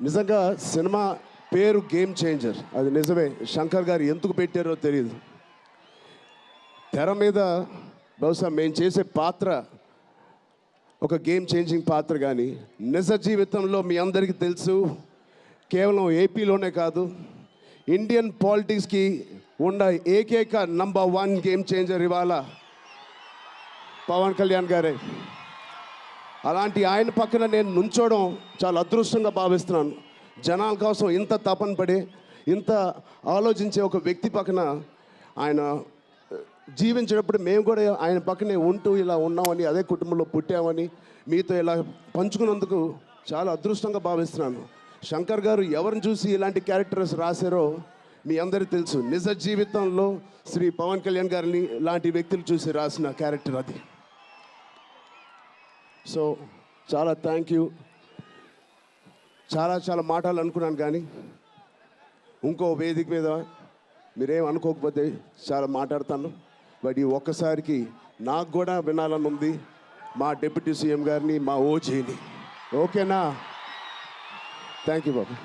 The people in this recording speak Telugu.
నిజంగా సినిమా పేరు గేమ్ చేంజర్, అది నిజమే. శంకర్ గారు ఎందుకు పెట్టారో తెలియదు. తెర మీద బహుశా మేము చేసే పాత్ర ఒక గేమ్ చేంజింగ్ పాత్ర, కానీ నిజ జీవితంలో మీ అందరికీ తెలుసు, కేవలం ఏపీలోనే కాదు, ఇండియన్ పాలిటిక్స్కి ఉన్న ఏకైక నంబర్ 1 గేమ్ చేంజర్ ఇవాళ పవన్ కళ్యాణ్ గారే. అలాంటి ఆయన పక్కన నేను నుంచోవడం చాలా అదృష్టంగా భావిస్తున్నాను. జనాల కోసం ఇంత తపన పడి ఇంత ఆలోచించే ఒక వ్యక్తి పక్కన ఆయన జీవించేటప్పుడు మేము కూడా ఆయన పక్కనే ఉంటూ ఇలా ఉన్నామని, అదే కుటుంబంలో పుట్టామని మీతో ఇలా పంచుకున్నందుకు చాలా అదృష్టంగా భావిస్తున్నాను. శంకర్ గారు ఎవరిని చూసి ఇలాంటి క్యారెక్టర్స్ రాశారో మీ అందరికీ తెలుసు. నిజ జీవితంలో శ్రీ పవన్ కళ్యాణ్ గారిని లాంటి వ్యక్తులు చూసి రాసిన క్యారెక్టర్ అది. సో చాలా థ్యాంక్ యూ. చాలా మాటలు అనుకున్నాను, కానీ ఇంకో వేదిక మీద మీరేం అనుకోకపోతే చాలా మాట్లాడతాను. బట్ ఈ ఒక్కసారికి నాకు కూడా వినాలని ఉంది మా డిప్యూటీ సీఎం గారిని, మా ఓజీని. ఓకేనా? Thank you Babu.